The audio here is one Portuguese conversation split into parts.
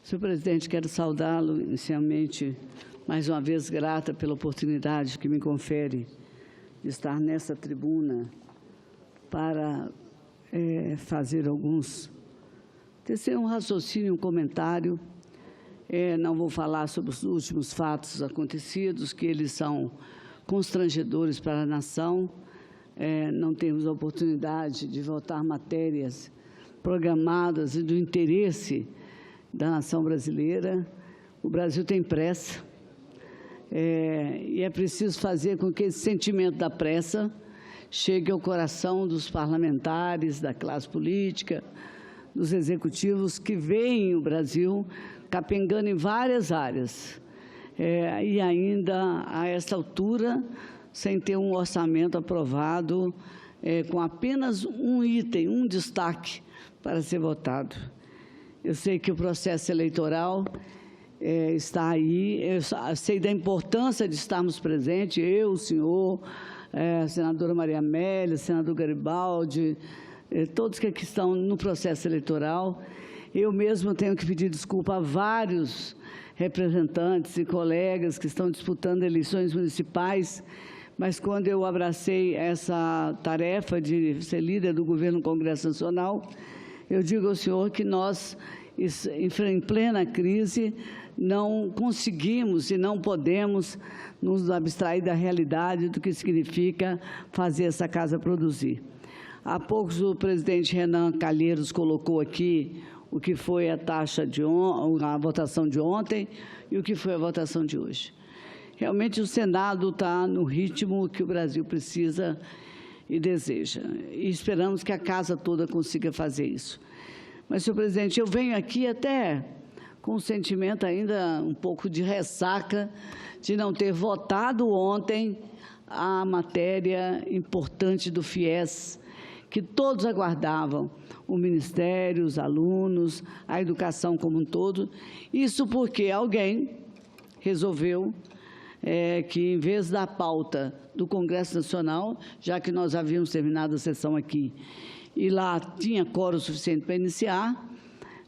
Senhor presidente, quero saudá-lo inicialmente, mais uma vez grata pela oportunidade que me confere de estar nessa tribuna para fazer tecer um raciocínio, um comentário. Não vou falar sobre os últimos fatos acontecidos, que eles são constrangedores para a nação. Não temos a oportunidade de votar matérias programadas e do interesse da nação brasileira. O Brasil tem pressa e é preciso fazer com que esse sentimento da pressa chegue ao coração dos parlamentares, da classe política, dos executivos que veem o Brasil capengando em várias áreas e ainda a esta altura sem ter um orçamento aprovado com apenas um item, um destaque para ser votado. Eu sei que o processo eleitoral está aí, eu sei da importância de estarmos presentes, eu, o senhor, a senadora Maria Amélia, o senador Garibaldi, todos que aqui estão no processo eleitoral. Eu mesmo tenho que pedir desculpa a vários representantes e colegas que estão disputando eleições municipais, mas quando eu abracei essa tarefa de ser líder do governo do Congresso Nacional, eu digo ao senhor que nós, em plena crise, não conseguimos e não podemos nos abstrair da realidade do que significa fazer essa casa produzir. Há poucos o presidente Renan Calheiros colocou aqui o que foi a votação de ontem e o que foi a votação de hoje. Realmente o Senado está no ritmo que o Brasil precisa e deseja. E esperamos que a casa toda consiga fazer isso. Mas, senhor presidente, eu venho aqui até com um sentimento ainda um pouco de ressaca de não ter votado ontem a matéria importante do FIES, que todos aguardavam, o Ministério, os alunos, a educação como um todo. Isso porque alguém resolveu que, em vez da pauta do Congresso Nacional, já que nós havíamos terminado a sessão aqui, e lá tinha quórum suficiente para iniciar,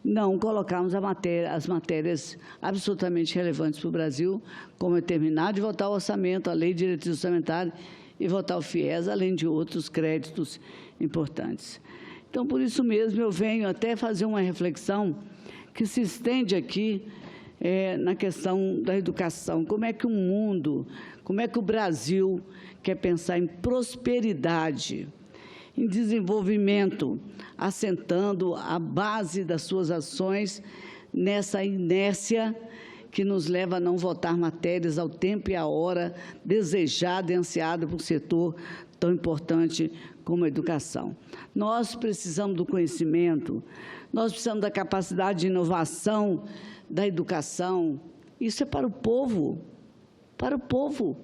não colocarmos as matérias absolutamente relevantes para o Brasil, como terminar de votar o orçamento, a lei de diretriz orçamentária e votar o FIES, além de outros créditos importantes. Então, por isso mesmo, eu venho até fazer uma reflexão que se estende aqui na questão da educação. Como é que o mundo, como é que o Brasil quer pensar em prosperidade, em desenvolvimento, assentando a base das suas ações nessa inércia que nos leva a não votar matérias ao tempo e à hora desejada e ansiada por um setor tão importante como a educação. Nós precisamos do conhecimento, nós precisamos da capacidade de inovação da educação. Isso é para o povo, para o povo.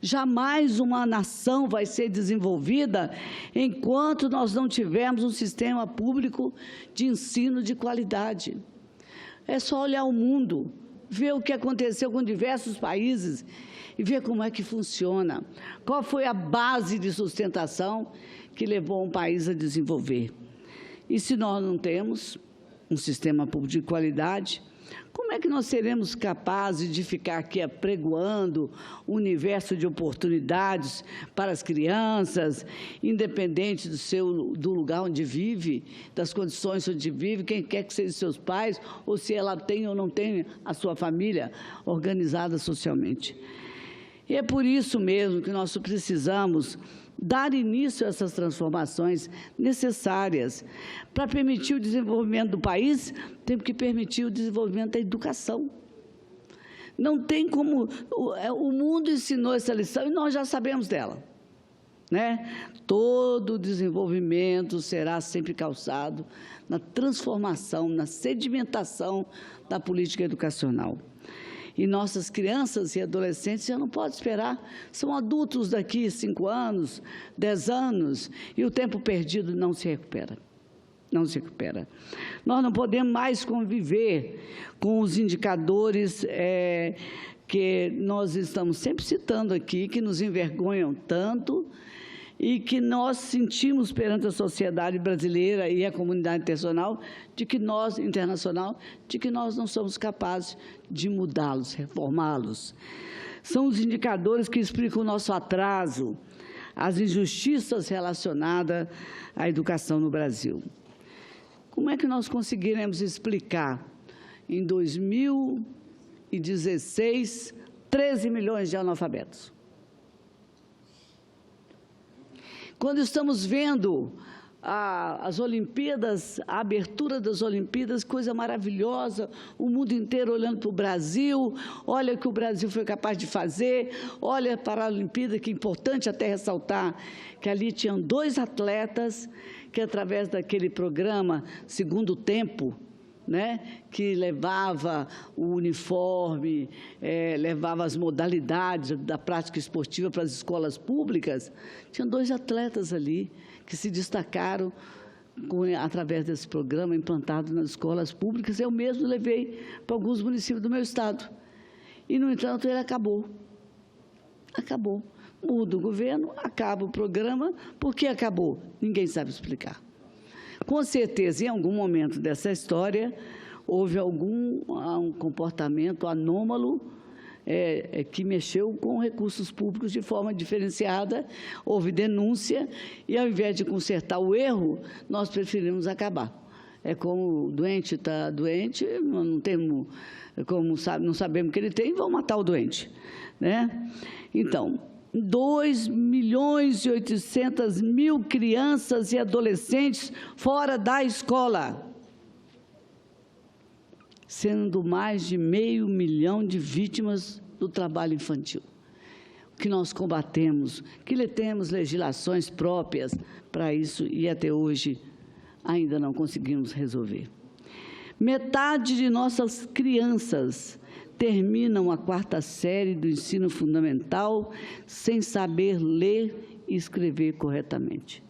Jamais uma nação vai ser desenvolvida enquanto nós não tivermos um sistema público de ensino de qualidade. É só olhar o mundo, ver o que aconteceu com diversos países e ver como é que funciona. Qual foi a base de sustentação que levou um país a desenvolver? E se nós não temos um sistema público de qualidade, como é que nós seremos capazes de ficar aqui apregoando um universo de oportunidades para as crianças, independente do lugar onde vive, das condições onde vive, quem quer que sejam seus pais, ou se ela tem ou não tem a sua família organizada socialmente? E é por isso mesmo que nós precisamos dar início a essas transformações necessárias. Para permitir o desenvolvimento do país, temos que permitir o desenvolvimento da educação. Não tem como... O mundo ensinou essa lição e nós já sabemos dela, né? Todo o desenvolvimento será sempre calçado na transformação, na sedimentação da política educacional. E nossas crianças e adolescentes já não podem esperar, são adultos daqui 5 anos, 10 anos, e o tempo perdido não se recupera. Não se recupera. Nós não podemos mais conviver com os indicadores que nós estamos sempre citando aqui, que nos envergonham tanto e que nós sentimos perante a sociedade brasileira e a comunidade internacional de que nós não somos capazes de mudá-los, reformá-los. São os indicadores que explicam o nosso atraso, as injustiças relacionadas à educação no Brasil. Como é que nós conseguiremos explicar, em 2016, 13 milhões de analfabetos? Quando estamos vendo as Olimpíadas, a abertura das Olimpíadas, coisa maravilhosa, o mundo inteiro olhando para o Brasil, olha o que o Brasil foi capaz de fazer, olha para a Olimpíada, que é importante até ressaltar que ali tinham 2 atletas que, através daquele programa Segundo Tempo, que levava o uniforme, levava as modalidades da prática esportiva para as escolas públicas, tinham 2 atletas ali que se destacaram através desse programa implantado nas escolas públicas. Eu mesmo levei para alguns municípios do meu estado. E, no entanto, ele acabou. Acabou. Muda o governo, acaba o programa. Por que acabou? Ninguém sabe explicar. Com certeza, em algum momento dessa história, houve um comportamento anômalo que mexeu com recursos públicos de forma diferenciada, houve denúncia e, ao invés de consertar o erro, nós preferimos acabar. É como o doente está doente, não sabemos o que ele tem, vamos matar o doente. Então, 2.800.000 crianças e adolescentes fora da escola, sendo mais de 500 mil de vítimas do trabalho infantil. O que nós combatemos, que temos legislações próprias para isso e até hoje ainda não conseguimos resolver. Metade de nossas crianças terminam a 4ª série do ensino fundamental sem saber ler e escrever corretamente.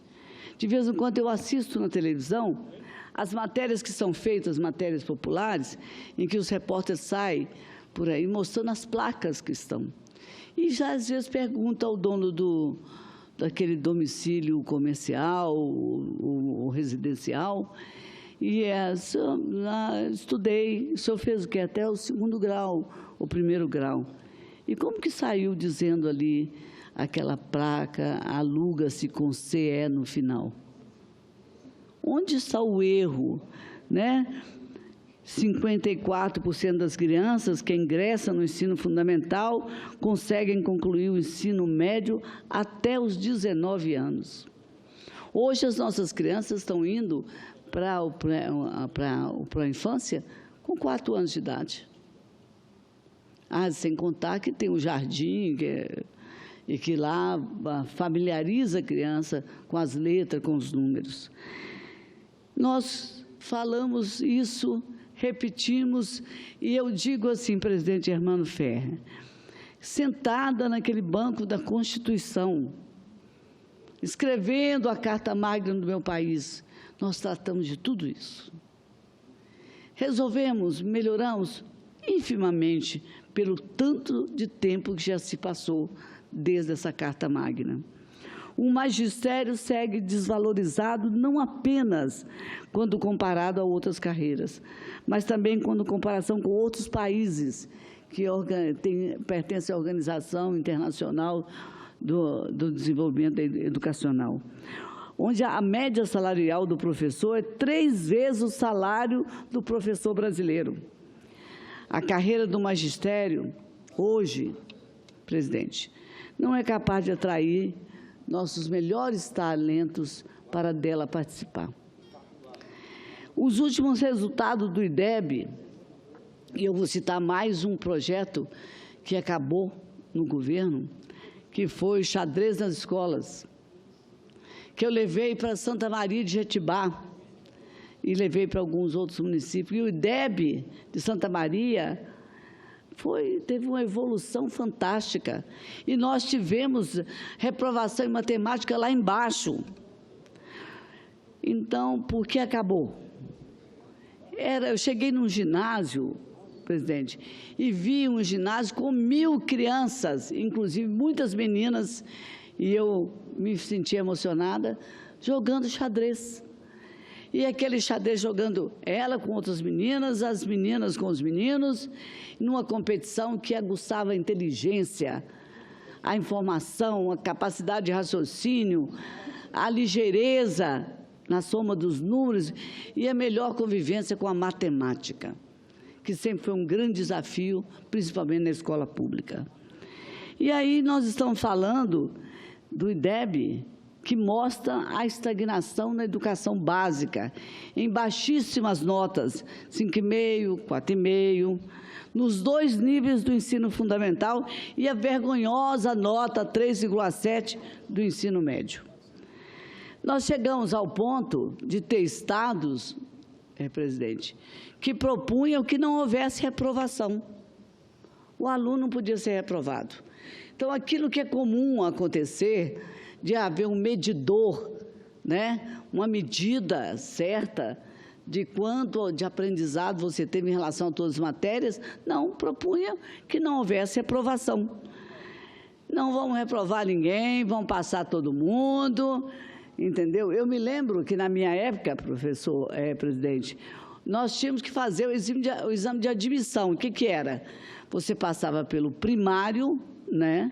De vez em quando eu assisto na televisão as matérias que são feitas, matérias populares, em que os repórteres saem por aí mostrando as placas que estão. E já às vezes pergunta ao dono daquele domicílio comercial ou residencial, e estudei, o senhor fez o quê? Até o 2º grau, o 1º grau. E como que saiu dizendo ali aquela placa, aluga-se com CE no final? Onde está o erro? 54% das crianças que ingressam no ensino fundamental conseguem concluir o ensino médio até os 19 anos. Hoje, as nossas crianças estão indo para a infância com 4 anos de idade. Sem contar que tem o jardim, e que lá familiariza a criança com as letras, com os números. Nós falamos isso, repetimos, e eu digo assim, presidente Germano Ferrer, sentada naquele banco da Constituição, escrevendo a Carta Magna do meu país, nós tratamos de tudo isso. Resolvemos, melhoramos infimamente pelo tanto de tempo que já se passou desde essa Carta Magna. O magistério segue desvalorizado não apenas quando comparado a outras carreiras, mas também quando comparação com outros países que pertencem à Organização Internacional do Desenvolvimento Educacional, onde a média salarial do professor é 3 vezes o salário do professor brasileiro. A carreira do magistério, hoje, presidente, não é capaz de atrair nossos melhores talentos para dela participar. Os últimos resultados do IDEB, e eu vou citar mais um projeto que acabou no governo, que foi Xadrez nas Escolas, que eu levei para Santa Maria de Jetibá e levei para alguns outros municípios. E o IDEB de Santa Maria teve uma evolução fantástica. E nós tivemos reprovação em matemática lá embaixo. Então, por que acabou? Eu cheguei num ginásio, presidente, e vi um ginásio com 1000 crianças, inclusive muitas meninas, E eu me senti emocionada jogando xadrez. E aquele xadrez jogando ela com outras meninas, as meninas com os meninos, numa competição que aguçava a inteligência, a informação, a capacidade de raciocínio, a ligeireza na soma dos números e a melhor convivência com a matemática, que sempre foi um grande desafio, principalmente na escola pública. E aí nós estamos falando do IDEB, que mostra a estagnação na educação básica, em baixíssimas notas, 5,5, 4,5, nos 2 níveis do ensino fundamental e a vergonhosa nota 3,7 do ensino médio. Nós chegamos ao ponto de ter estados, presidente, que propunham que não houvesse reprovação. O aluno não podia ser reprovado. Então, aquilo que é comum acontecer, de haver um medidor, né, uma medida certa de quanto de aprendizado você teve em relação a todas as matérias, não, propunha que não houvesse reprovação. Não vamos reprovar ninguém, vamos passar todo mundo, entendeu? Eu me lembro que, na minha época, professor, presidente, nós tínhamos que fazer o exame de admissão. O que era? Você passava pelo primário, né?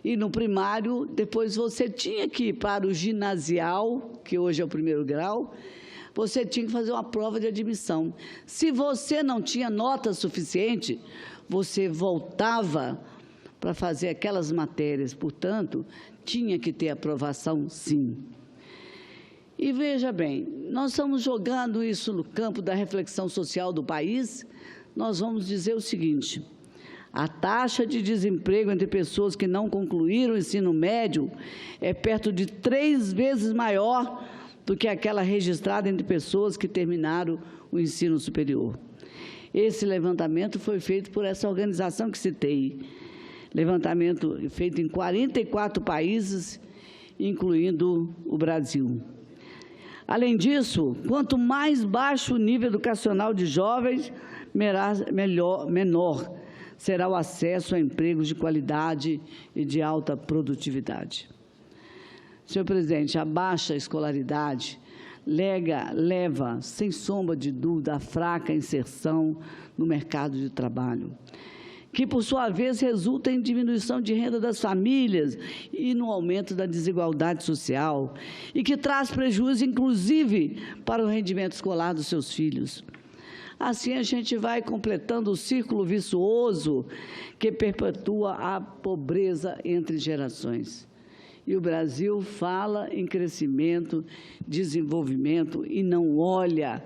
E no primário, depois você tinha que ir para o ginasial, que hoje é o 1º grau, você tinha que fazer uma prova de admissão. Se você não tinha nota suficiente, você voltava para fazer aquelas matérias, portanto, tinha que ter aprovação, sim. E veja bem, nós estamos jogando isso no campo da reflexão social do país, nós vamos dizer o seguinte: a taxa de desemprego entre pessoas que não concluíram o ensino médio é perto de 3 vezes maior do que aquela registrada entre pessoas que terminaram o ensino superior. Esse levantamento foi feito por essa organização que citei. Levantamento feito em 44 países, incluindo o Brasil. Além disso, quanto mais baixo o nível educacional de jovens, menor será o acesso a empregos de qualidade e de alta produtividade. Senhor presidente, a baixa escolaridade leva, sem sombra de dúvida, a fraca inserção no mercado de trabalho, que, por sua vez, resulta em diminuição de renda das famílias e no aumento da desigualdade social, e que traz prejuízo, inclusive, para o rendimento escolar dos seus filhos. Assim, a gente vai completando o círculo vicioso que perpetua a pobreza entre gerações. E o Brasil fala em crescimento, desenvolvimento e não olha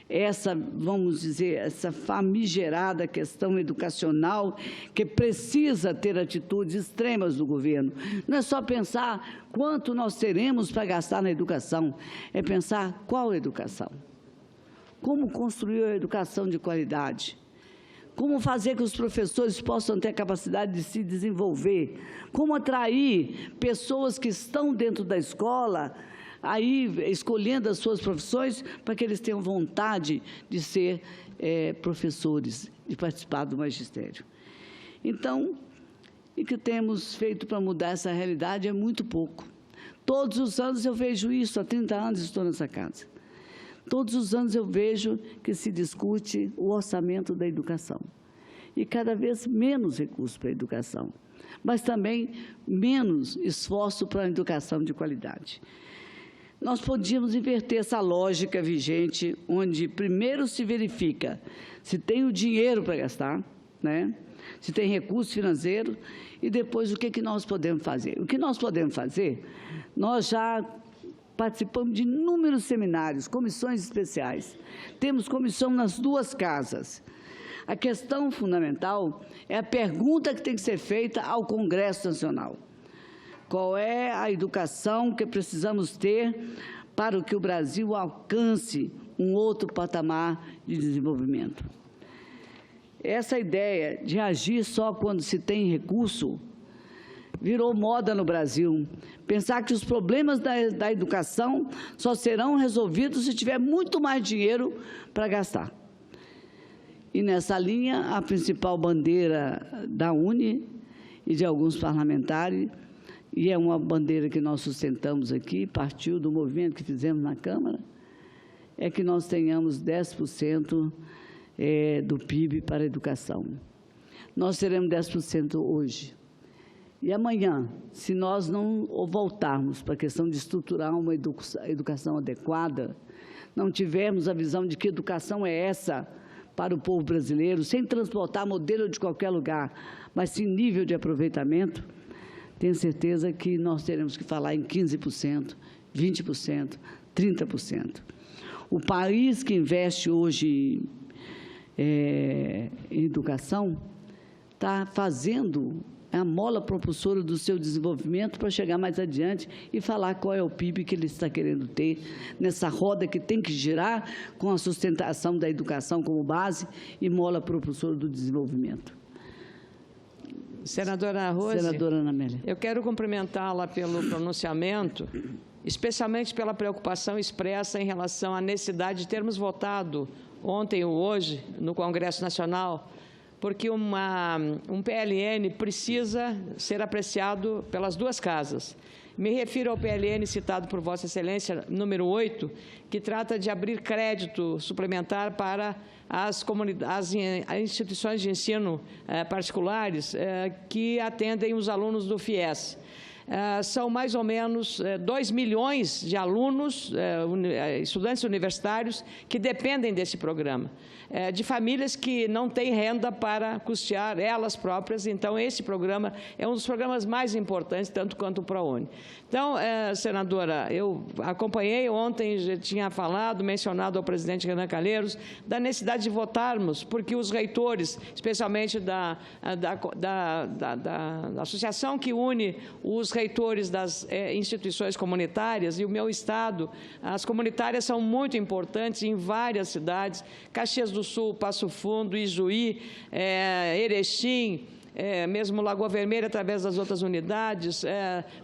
essa, vamos dizer, essa famigerada questão educacional que precisa ter atitudes extremas do governo. Não é só pensar quanto nós teremos para gastar na educação, é pensar qual educação. Como construir a educação de qualidade? Como fazer que os professores possam ter a capacidade de se desenvolver? Como atrair pessoas que estão dentro da escola, aí escolhendo as suas profissões, para que eles tenham vontade de ser professores, de participar do magistério. Então, o que temos feito para mudar essa realidade é muito pouco. Todos os anos eu vejo isso, há 30 anos estou nessa casa. Todos os anos eu vejo que se discute o orçamento da educação. E cada vez menos recursos para a educação, mas também menos esforço para a educação de qualidade. Nós podíamos inverter essa lógica vigente, onde primeiro se verifica se tem o dinheiro para gastar, né? Se tem recurso financeiro, e depois o que nós podemos fazer. O que nós podemos fazer, nós já participamos de inúmeros seminários, comissões especiais. Temos comissão nas 2 casas. A questão fundamental é a pergunta que tem que ser feita ao Congresso Nacional. Qual é a educação que precisamos ter para que o Brasil alcance um outro patamar de desenvolvimento? Essa ideia de agir só quando se tem recurso virou moda no Brasil. Pensar que os problemas da educação só serão resolvidos se tiver muito mais dinheiro para gastar. E nessa linha, a principal bandeira da UNE e de alguns parlamentares e é uma bandeira que nós sustentamos aqui, partiu do movimento que fizemos na Câmara, é que nós tenhamos 10% do PIB para a educação. Nós teremos 10% hoje. E amanhã, se nós não voltarmos para a questão de estruturar uma educação adequada, não tivermos a visão de que educação é essa para o povo brasileiro, sem transportar modelo de qualquer lugar, mas sim nível de aproveitamento, tenho certeza que nós teremos que falar em 15%, 20%, 30%. O país que investe hoje em educação está fazendo a mola propulsora do seu desenvolvimento para chegar mais adiante e falar qual é o PIB que ele está querendo ter nessa roda que tem que girar com a sustentação da educação como base e mola propulsora do desenvolvimento. Senadora Rose, senadora Ana Amélia, eu quero cumprimentá-la pelo pronunciamento, especialmente pela preocupação expressa em relação à necessidade de termos votado ontem ou hoje no Congresso Nacional, porque um PLN precisa ser apreciado pelas duas casas. Me refiro ao PLN citado por Vossa Excelência, número 8, que trata de abrir crédito suplementar para as instituições de ensino particulares que atendem os alunos do FIES. São mais ou menos 2 milhões de alunos, estudantes universitários, que dependem desse programa, de famílias que não têm renda para custear elas próprias. Então, esse programa é um dos programas mais importantes, tanto quanto o ProUni. Então, senadora, eu acompanhei ontem, já tinha falado, mencionado ao presidente Renan Calheiros, da necessidade de votarmos, porque os reitores, especialmente da associação que une os reitores das instituições comunitárias, e o meu estado, as comunitárias são muito importantes em várias cidades, Caxias do Sul, Passo Fundo, Ijuí, Erechim, mesmo Lagoa Vermelha, através das outras unidades,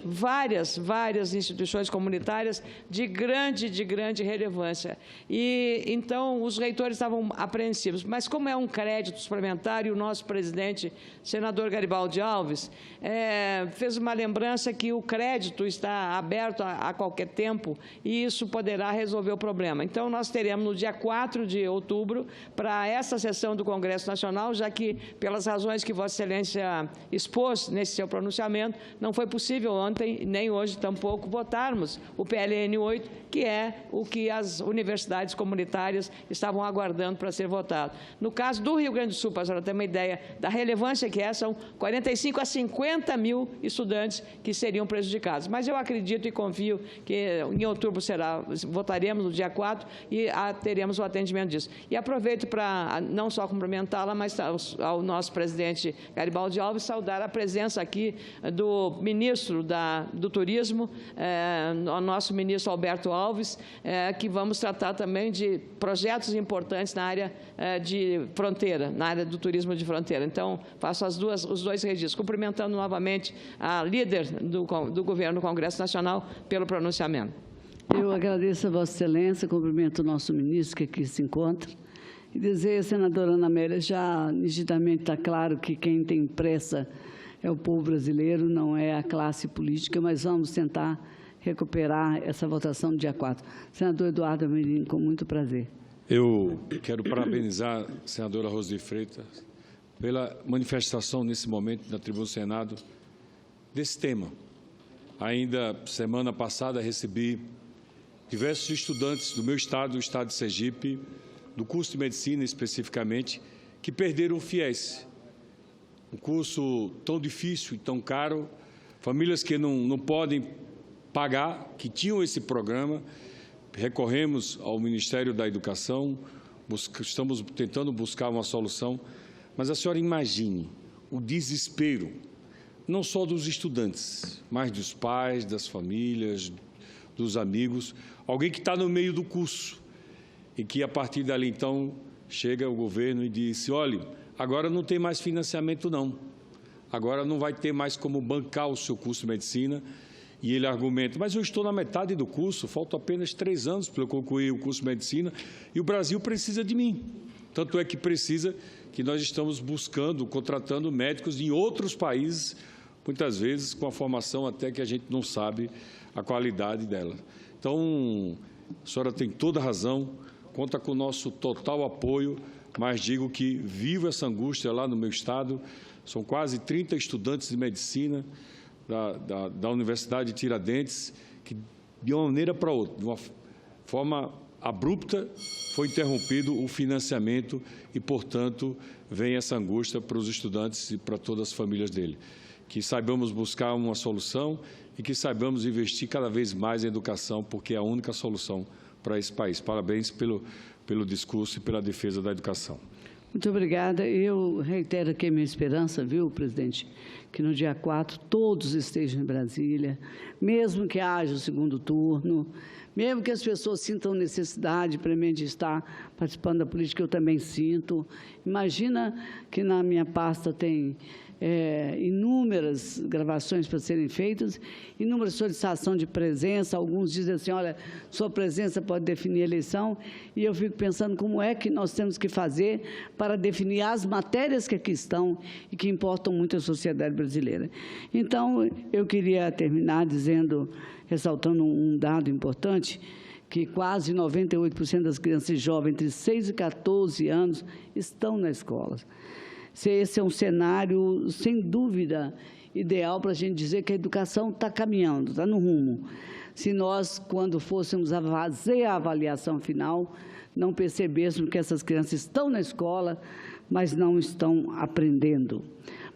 várias instituições comunitárias de grande relevância. E, então, os reitores estavam apreensivos. Mas, como é um crédito suplementar, e o nosso presidente, senador Garibaldi Alves, fez uma lembrança que o crédito está aberto a qualquer tempo e isso poderá resolver o problema. Então, nós teremos no dia 4 de outubro, para essa sessão do Congresso Nacional, já que, pelas razões que Vossa Excelência expôs nesse seu pronunciamento, não foi possível ontem, nem hoje tampouco, votarmos o PLN 8, que é o que as universidades comunitárias estavam aguardando para ser votado. No caso do Rio Grande do Sul, para a senhora ter uma ideia da relevância que é, são 45 a 50 mil estudantes que seriam prejudicados. Mas eu acredito e confio que em outubro votaremos no dia 4 e teremos o atendimento disso. E aproveito para não só cumprimentá-la, mas ao nosso presidente Garibaldi Alves, saudar a presença aqui do ministro do Turismo, o nosso ministro Alberto Alves, que vamos tratar também de projetos importantes na área de fronteira, na área do turismo de fronteira. Então, faço os dois registros, cumprimentando novamente a líder do governo do Congresso Nacional pelo pronunciamento. Eu agradeço a Vossa Excelência, cumprimento o nosso ministro que aqui se encontra. E dizer, senadora Ana Amélia, já nitidamente está claro que quem tem pressa é o povo brasileiro, não é a classe política, mas vamos tentar recuperar essa votação do dia 4. Senador Eduardo Amorim, com muito prazer. Eu quero parabenizar a senadora Rose de Freitas pela manifestação nesse momento na tribuna do Senado desse tema. Ainda semana passada recebi diversos estudantes do meu estado, o estado de Sergipe, do curso de medicina especificamente, que perderam o FIES. Um curso tão difícil e tão caro, famílias que não podem pagar, que tinham esse programa. Recorremos ao Ministério da Educação, estamos tentando buscar uma solução, mas a senhora imagine o desespero, não só dos estudantes, mas dos pais, das famílias, dos amigos, alguém que está no meio do curso, e que, a partir dali, então, chega o governo e diz, olha, agora não tem mais financiamento, não. Agora não vai ter mais como bancar o seu curso de medicina. E ele argumenta, mas eu estou na metade do curso, faltam apenas 3 anos para eu concluir o curso de medicina e o Brasil precisa de mim. Tanto é que precisa que nós estamos buscando, contratando médicos em outros países muitas vezes com a formação até que a gente não sabe a qualidade dela. Então, a senhora tem toda a razão, conta com o nosso total apoio, mas digo que vivo essa angústia lá no meu estado. São quase 30 estudantes de medicina da Universidade de Tiradentes que, de uma maneira para outra, de uma forma abrupta, foi interrompido o financiamento e, portanto, vem essa angústia para os estudantes e para todas as famílias dele. Que saibamos buscar uma solução e que saibamos investir cada vez mais em educação, porque é a única solução para esse país. Parabéns pelo discurso e pela defesa da educação. Muito obrigada. Eu reitero aqui a minha esperança, viu, presidente, que no dia 4 todos estejam em Brasília, mesmo que haja o segundo turno, mesmo que as pessoas sintam necessidade premente de estar participando da política, eu também sinto. Imagina que na minha pasta tem inúmeras gravações para serem feitas, inúmeras solicitações de presença, alguns dizem assim, olha, sua presença pode definir a eleição, e eu fico pensando como é que nós temos que fazer para definir as matérias que aqui estão e que importam muito à sociedade brasileira. Então, eu queria terminar ressaltando um dado importante, que quase 98% das crianças e jovens entre 6 e 14 anos estão na escola. Esse é um cenário, sem dúvida, ideal para a gente dizer que a educação está caminhando, está no rumo. Se nós, quando fôssemos fazer a avaliação final, não percebêssemos que essas crianças estão na escola, mas não estão aprendendo.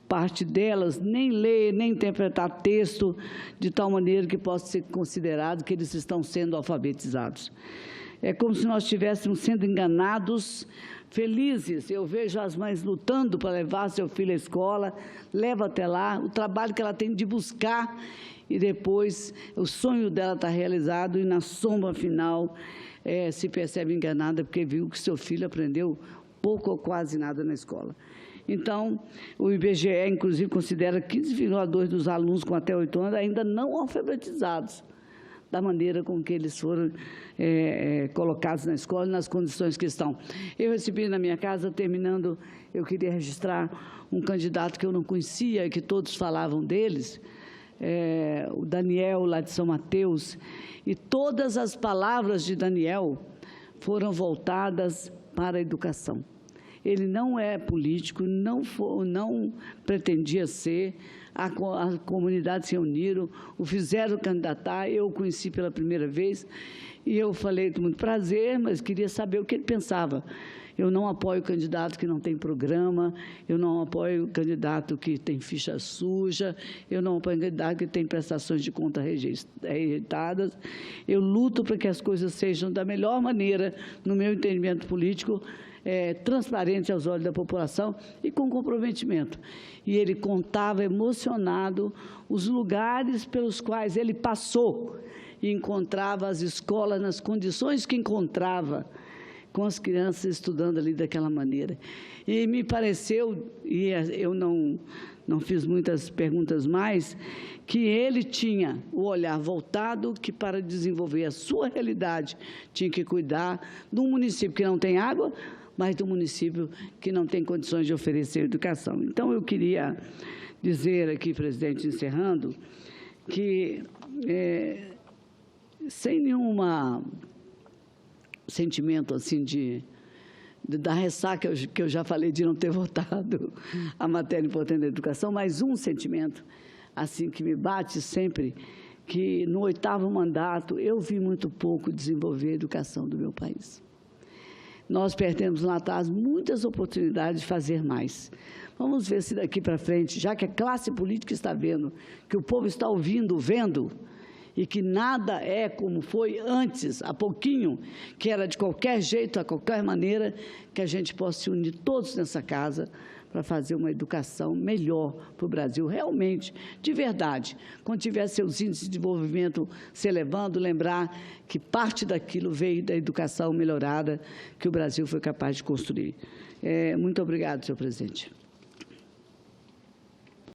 Parte delas nem lê, nem interpretar texto de tal maneira que possa ser considerado que eles estão sendo alfabetizados. É como se nós estivéssemos sendo enganados, felizes. Eu vejo as mães lutando para levar seu filho à escola, leva até lá, o trabalho que ela tem de buscar, e depois o sonho dela está realizado e na soma final se percebe enganada porque viu que seu filho aprendeu pouco ou quase nada na escola. Então, o IBGE, inclusive, considera 15,2% dos alunos com até 8 anos ainda não alfabetizados, da maneira com que eles foram colocados na escola e nas condições que estão. Eu recebi na minha casa, terminando, eu queria registrar um candidato que eu não conhecia e que todos falavam deles, o Daniel, lá de São Mateus, e todas as palavras de Daniel foram voltadas para a educação. Ele não é político, não pretendia ser, a comunidade se uniram, o fizeram candidatar, eu o conheci pela primeira vez, e eu falei com muito prazer, mas queria saber o que ele pensava. Eu não apoio candidato que não tem programa, eu não apoio candidato que tem ficha suja, eu não apoio candidato que tem prestações de conta rejeitadas. Eu luto para que as coisas sejam da melhor maneira, no meu entendimento político, transparente aos olhos da população e com comprometimento. E ele contava emocionado os lugares pelos quais ele passou e encontrava as escolas nas condições que encontrava, com as crianças estudando ali daquela maneira. E me pareceu, e eu não fiz muitas perguntas mais, que ele tinha o olhar voltado que para desenvolver a sua realidade tinha que cuidar de um município que não tem água, mas do município que não tem condições de oferecer educação. Então, eu queria dizer aqui, presidente, encerrando, que sem nenhum sentimento assim da ressaca que eu já falei de não ter votado a matéria importante da educação, mas um sentimento assim que me bate sempre, que no 8º mandato eu vi muito pouco desenvolver a educação do meu país. Nós perdemos lá atrás muitas oportunidades de fazer mais. Vamos ver se daqui para frente, já que a classe política está vendo, que o povo está ouvindo, vendo, e que nada é como foi antes, há pouquinho, que era de qualquer jeito, a qualquer maneira, que a gente possa se unir todos nessa casa para fazer uma educação melhor para o Brasil, realmente, de verdade. Quando tiver seus índices de desenvolvimento se elevando, lembrar que parte daquilo veio da educação melhorada que o Brasil foi capaz de construir. Muito obrigado, senhor presidente.